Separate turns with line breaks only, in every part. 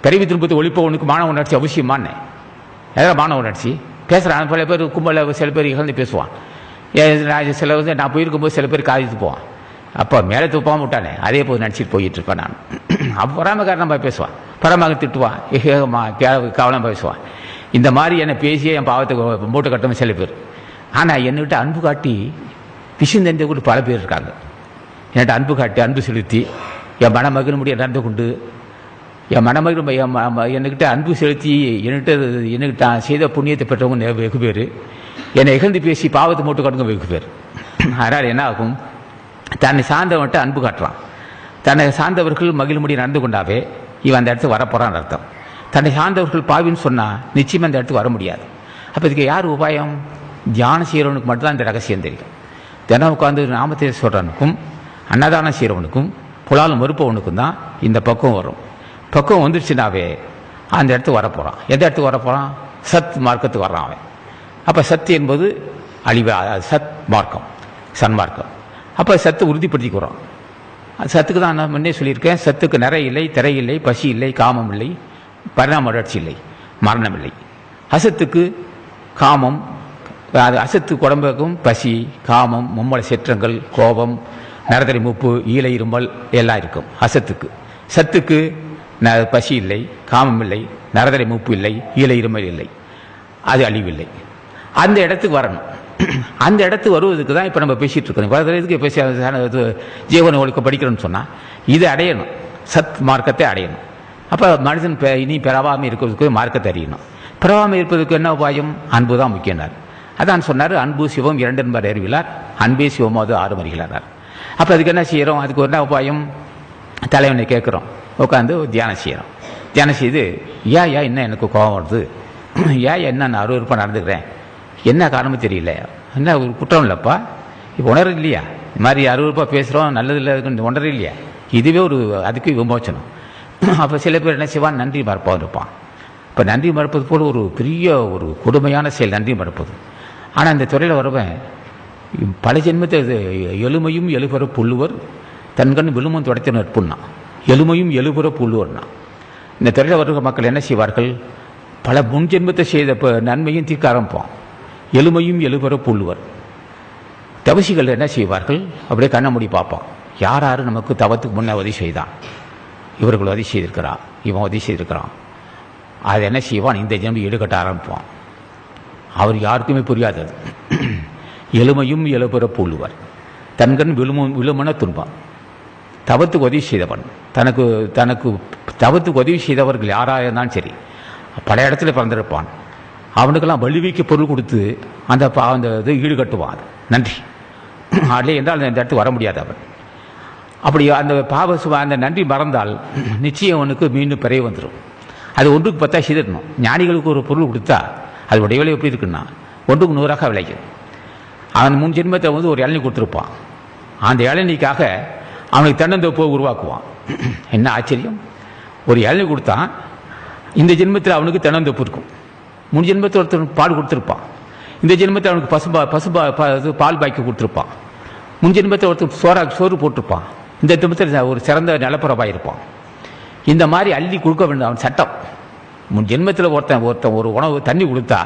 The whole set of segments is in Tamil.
பிறவி திருப்பத்தை ஒழிப்பவனுக்கு மாணவ உணர்ச்சி அவசியமானே. எதாவது மாணவ உணர்ச்சி பேசுகிறான். பல பேர் கும்பலில் சில பேர் இகழ்ந்து பேசுவான். சில நான் போயிருக்கும்போது சில பேர் காதித்து போவான். அப்போ மேலே துப்பாமல் விட்டானே அதே போது நடிச்சிட்டு போயிட்டு இருப்பேன் நான். அப்போ பொறாமக்காரன் போய் பேசுவான், பரமாக திட்டுவான், கவனம் பேசுவான். இந்த மாதிரி என்னை பேசியே என் பாவத்தை மூட்டை கட்டணும் சில பேர். ஆனால் என்னகிட்ட அன்பு காட்டி விஷயம் தெரிஞ்ச கூட பல பேர் இருக்காங்க. என்கிட்ட அன்பு காட்டி அன்பு செலுத்தி என் மனமகிழ் முடிய நடந்து கொண்டு என் மனமகிழ் என்கிட்ட அன்பு செலுத்தி எனக்கு நான் செய்த புண்ணியத்தை பெற்றவங்க வெகு பேர். என்னை இகழ்ந்து பேசி பாவத்தை மூட்டை கட்டுங்க வெகு பேர். அதனால் என்ன ஆகும், தன்னை சார்ந்தவன்ட்ட அன்பு காட்டுறான். தன்னை சார்ந்தவர்கள் மகிழ்முடி நடந்து கொண்டாவே இவன் அந்த இடத்துக்கு வரப்போறான்னு அர்த்தம். தன்னை சார்ந்தவர்கள் பாவின்னு சொன்னால் நிச்சயமாக அந்த இடத்துக்கு வர முடியாது. அப்போ இதுக்கு யார் உபாயம்? தியானம் செய்கிறவனுக்கு மட்டும்தான் இந்த ரகசியம் தெரியும். தினம் உட்காந்து நாமத்தை சொல்கிறவனுக்கும் அன்னதானம் செய்கிறவனுக்கும் புலால் மறுப்பவனுக்கும் தான் இந்த பக்குவம் வரும். பக்குவம் வந்துடுச்சுனாவே அந்த இடத்துக்கு வரப்போகிறான். எந்த இடத்துக்கு வரப்போகிறான்? சத் மார்க்கத்துக்கு வர்றான் அவன். அப்போ சத்து என்பது அழிவு, சத் மார்க்கம், சன்மார்க்கம். அப்போ சத்து உறுதிப்படுத்திக்கிறோம். சத்துக்கு தான் நான் முன்னே சொல்லியிருக்கேன், சத்துக்கு நிறை இல்லை, திரை இல்லை, பசி இல்லை, காமம் இல்லை, பரிணாம வளர்ச்சி இல்லை, மரணம் இல்லை. அசத்துக்கு காமம், அது அசத்துக்கு உடம்புக்கும் பசி, காமம், மும்மல சிற்றங்கள், கோபம், நரதரி மூப்பு, ஈலை இருமல் எல்லாம் இருக்கும் அசத்துக்கு. சத்துக்கு பசி இல்லை, காமம் இல்லை, நரதரி மூப்பு இல்லை, ஈலை இருமல் இல்லை, அது அழிவில்லை. அந்த இடத்துக்கு வரணும். அந்த இடத்துக்கு வருவதுக்கு தான் இப்போ நம்ம பேசிகிட்டு இருக்கோம். வளர்கிறதுக்கு பேசி ஜீவன ஒழுக்க படிக்கிறோன்னு சொன்னால் இது அடையணும், சத் மார்க்கத்தை அடையணும். அப்போ மனிதன் இனி பெறாமல் இருக்கிறதுக்கு மார்க்கத்தை அறியணும். பெறாமல் இருப்பதற்கு என்ன உபாயம்? அன்பு தான் முக்கியனார். அதான் சொன்னார், அன்பு சிவம் இரண்டு என்பர் அறிவிலார், அன்பே சிவமாவது ஆறும் அறிகிறார். அப்போ அதுக்கு என்ன செய்கிறோம்? அதுக்கு என்ன உபாயம்? தலைவனை கேட்குறோம், உட்காந்து தியானம் செய்கிறோம். தியானம் செய்து ஏன் இன்னும் எனக்கு கோபம் வருது, ஏன் என்ன நான் அருவருப்பாக நடந்துக்கிறேன், என்ன காரணமும் தெரியல, என்ன ஒரு குற்றம் இல்லைப்பா, இப்போ உணர இல்லையா, இந்த மாதிரி அருவருப்பாக பேசுகிறோம், நல்லது இல்லை உணர இல்லையா, இதுவே ஒரு அதுக்கு விமோச்சனம். அப்போ சில பேர் என்ன செய்வான்? நன்றி மறப்பாக இருப்பான். இப்போ நன்றி மறப்பது போல் ஒரு பெரிய ஒரு கொடுமையான செயல் நன்றி மறப்பது. ஆனால் இந்த துறையில் வரவன் பல ஜென்மத்தை எலுமையும் எழுபுற புல்லுவர் தன்கண் விழுமும் துடைத்த நட்புன்னா, எலுமையும் எழுபுற புல்லுவர்னா. இந்த துறையில் வருகிற மக்கள் என்ன செய்வார்கள்? பல முன்ஜென்மத்தை செய்த நன்மையும் தீர்க்க ஆரம்பிப்பான். எலுமையும் எழுபுற புல்லுவர். தவசிகள் என்ன செய்வார்கள்? அப்படியே கண்ண மூடி பார்ப்பான், யார் யார் நமக்கு தவத்துக்கு முன்னே உதவி செய்தான், இவர்கள் உதவி செய்திருக்கிறான், இவன் உதவி செய்திருக்கிறான். அதை என்ன செய்வான்? இந்த ஜென்மம் ஈடுகட்ட ஆரம்பிப்பான். அவர் யாருக்குமே புரியாதது. எலுமையும் எழுபுற புல்லுவர் தன்கண் விழுமன துன்பம். தவத்துக்கு உதவி செய்தவன், தனக்கு தவத்துக்கு உதவி செய்தவர்கள் யாராக இருந்தாலும் சரி, பல இடத்துல பிறந்திருப்பான். அவனுக்கெல்லாம் வலுவிக்கு பொருள் கொடுத்து அந்த இது ஈடுகட்டுவான். நன்றி அதிலே என்றால் அந்த இடத்துக்கு வர முடியாது அவன். அப்படி அந்த அந்த நன்றி மறந்தால் நிச்சயம் அவனுக்கு மீண்டும் பிறகு வந்துடும். அது ஒன்றுக்கு 10 செய்திடணும். ஞானிகளுக்கு ஒரு பொருள் கொடுத்தா அது உடைய எப்படி இருக்குன்னா 1க்கு 100ஆக விளைக்கும். அவன் முன் ஜென்மத்தை ஒரு இளநீ கொடுத்துருப்பான். அந்த இளநீக்காக அவனுக்கு தென்னந்தோப்பை உருவாக்குவான். என்ன ஆச்சரியம்! ஒரு இளநீ கொடுத்தான், இந்த ஜென்மத்தில் அவனுக்கு தென்னந்தோப்பு இருக்கும். முன் ஜென்மத்தில் ஒருத்தர் பால் கொடுத்துருப்பான், இந்த ஜென்மத்தில் அவனுக்கு பால் பாய்க்கு கொடுத்துருப்பான். முன் ஜென்மத்தில் ஒருத்தர் சோறு போட்டிருப்பான், இந்த ஜென்மத்தில் ஒரு சிறந்த நிலப்பரப்பாக இருப்பான். இந்த மாதிரி அள்ளி கொடுக்க வேண்டும் அவன் சட்டம். முன் ஜென்மத்தில் ஒருத்தன் ஒரு உணவு தண்ணி கொடுத்தா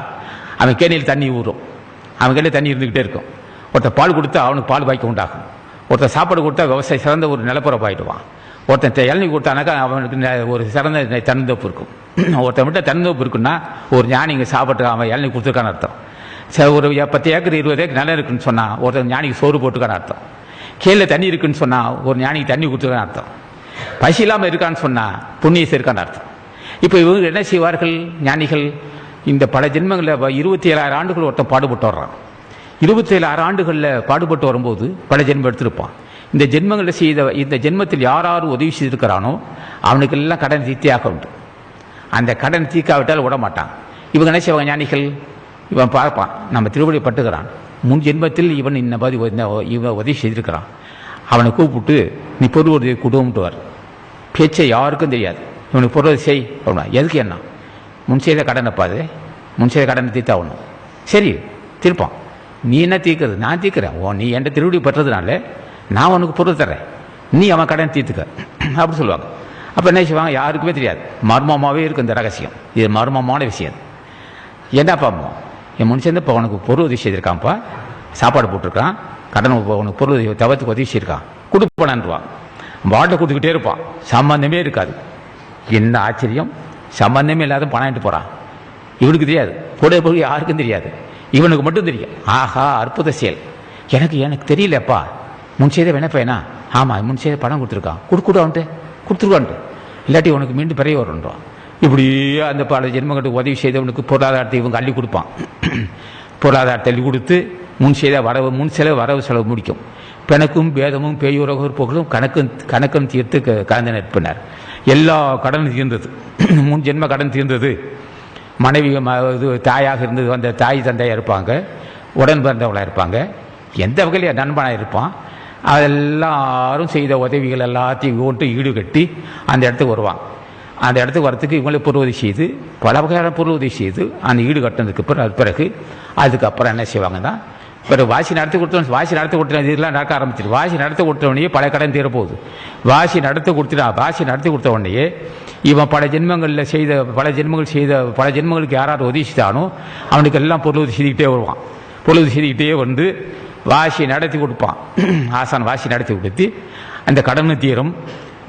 அவன் கேணியில் தண்ணி ஊறும், அவன் கையில் தண்ணி இருந்துக்கிட்டே இருக்கும். ஒருத்தர் பால் கொடுத்தா அவனுக்கு பால் பாய்க்க உண்டாகும். ஒருத்தர் சாப்பாடு கொடுத்தா விவசாயம் சிறந்த ஒரு நிலப்பரப்பாயிடுவான். ஒருத்தன் இளநீ கொடுத்தானாக்கா அவனுக்கு ஒரு சிறந்த தென்னந்தோப்பு இருக்கும். ஒருத்தன் விட்ட தென்னந்தோப்பு இருக்குன்னா ஒரு ஞானி இங்கே சாப்பிட்டு அவன் இளநீ கொடுத்துருக்கான்னு அர்த்தம். ஒரு 10 ஏக்கர் 20 ஏக்கர் நிலம் இருக்குன்னு சொன்னால் ஒருத்தன் ஞானிக்கு சோறு போட்டுக்கான்னு அர்த்தம். கீழே தண்ணி இருக்குன்னு சொன்னால் ஒரு ஞானிக்கு தண்ணி கொடுத்துருக்கான்னு அர்த்தம். பசி இல்லாமல் இருக்கான்னு சொன்னால் புண்ணியசம் இருக்கான்னு அர்த்தம். இப்போ இவங்க என்ன செய்வார்கள் ஞானிகள்? இந்த பல ஜென்மங்களில் 27,000 ஆண்டுகள் ஒருத்தன் பாடுபட்டு வர்றான். 27,000 ஆண்டுகளில் பாடுபட்டு வரும்போது பல ஜென்மம் எடுத்திருப்பான். இந்த ஜென்மங்களில் இந்த ஜென்மத்தில் யார் உதவி செய்திருக்கிறானோ அவனுக்கு எல்லாம் கடன் தீர்த்தியாக உண்டு. அந்த கடன் தீர்க்காவிட்டால் விட மாட்டான். இவங்க என்ன செய்வாங்க ஞானிகள்? இவன் பார்ப்பான், நம்ம திருவடி பட்டுக்கிறான், முன் ஜென்மத்தில் இவன் இவன் உதவி செய்திருக்கிறான், அவனை கூப்பிட்டு நீ பொருள் உதவி குடும்பட்டுவார். பேச்சை யாருக்கும் தெரியாது. இவனுக்கு பொருள் செய் அப்படின்னா எதுக்கு என்ன? முன் செய்த கடனைப்பா, அது முன் செய்த கடனை தீர்த்தாகணும். சரி தீர்ப்பான். நீ என்ன தீர்க்கிறது? நான் தீர்க்கிறேன். நீ என்கிட்ட திருவடி பட்டுறதுனால நான் உனக்கு பொருள் தர்றேன், நீ அவன் கடன் தீர்த்துக்க அப்படி சொல்லுவாங்க. அப்போ என்ன செய்வாங்க, யாருக்குமே தெரியாது, மர்மமாகவே இருக்கும் இந்த ரகசியம். இது மர்மமான விஷயம். என்னப்பா என் மனுஷன் இப்போ உனக்கு பொருள் உதவி செய்திருக்கான்ப்பா, சாப்பாடு போட்டிருக்கான், கடன் உனக்கு பொருள் தவத்துக்கு உதவி செய்யிருக்கான், கொடுப்பனான்வான். வாட்டை கொடுத்துக்கிட்டே இருப்பான், சம்பந்தமே இருக்காது. என்ன ஆச்சரியம், சம்பந்தமே இல்லாத பணம் எடுத்து போகிறான். இவனுக்கு தெரியாது, கூட போய் யாருக்கும் தெரியாது, இவனுக்கு மட்டும் தெரியும். ஆஹா, அற்புத செயல், எனக்கு தெரியலப்பா, முன் செய்த வேணப்பேனா, ஆமாம் முன் செய்த பணம் கொடுத்துருக்கான், கொடுத்துருவான்ட்டு, இல்லாட்டி உனக்கு மீண்டும் பிறைய வருன்றான். இப்படியே அந்த பல ஜென்மங்களுக்கு உதவி செய்தவனுக்கு பொருளாதாரத்தை இவங்க அள்ளி கொடுப்பான். பொருளாதாரத்தை அள்ளி கொடுத்து முன் செய்த வரவு, முன் செலவு வரவு செலவு முடிக்கும். பிணக்கும் பேதமும் பேயுறவு புகழும் கணக்கும் தீர்த்து கலந்து நிற்பினார். எல்லா கடனும் தீர்ந்தது, முன் ஜென்ம கடன் தீர்ந்தது. மனைவி இது தாயாக இருந்தது, அந்த தாய் தந்தையாக இருப்பாங்க, உடன் பிறந்தவளாக இருப்பாங்க, எந்த வகையில் நண்பனாக இருப்பான். அதெல்லாரும் செய்த உதவிகள் எல்லாத்தையும் கொண்டு ஈடுகட்டி அந்த இடத்துக்கு வருவாங்க. அந்த இடத்துக்கு வரத்துக்கு இவங்களே பொருள் உதவி செய்து, பல வகையான பொருள் உதவி செய்து அந்த ஈடு கட்டினதுக்கு பிறகு அதுக்கப்புறம் என்ன செய்வாங்கன்னா, பிறகு வாசி நடத்தி கொடுத்தவன் இதெல்லாம் நடக்க ஆரம்பிச்சிரு. வாசி நடத்த கொடுத்தவனையே பல கடன் தீரப்போகுது. வாசி நடத்தி கொடுத்த உடனேயே இவன் பல ஜென்மங்களுக்கு செய்த பல ஜென்மங்களுக்கு யாராவது உதவி செய்தானோ அவனுக்கு எல்லாம் பொருள் உதவி செய்துக்கிட்டே வருவான். பொருள் உதவி செய்துக்கிட்டே வந்து வாசி நடத்தி கொடுப்பான். ஆசான் வாசி நடத்தி கொடுத்து அந்த கடனும் தீரும்,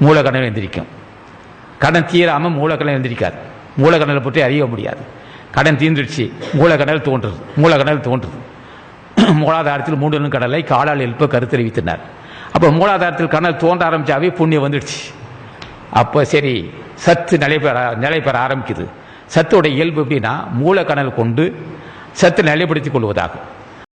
மூலக்கடன் எந்திரிக்கும். கடன் தீராமல் மூலக்கடன் எழுந்திருக்காது. மூலக்கடலை பற்றி அறிய முடியாது. கடன் தீர்ந்துடுச்சு, மூலக்கடல் தோன்றுது. மூலாதாரத்தில் மூடனும் கடலை காலால் எழுப்ப கருத்தறிவித்தனர். அப்போ மூலாதாரத்தில் கடல் தோன்ற ஆரம்பிச்சாவே புண்ணியம் வந்துடுச்சு. அப்போ சரி, சத்து நிலைபெற ஆரம்பிக்குது. சத்தோட இயல்பு எப்படின்னா, மூலக்கடல் கொண்டு சத்து நிலைப்படுத்திக் கொள்வதாகும்.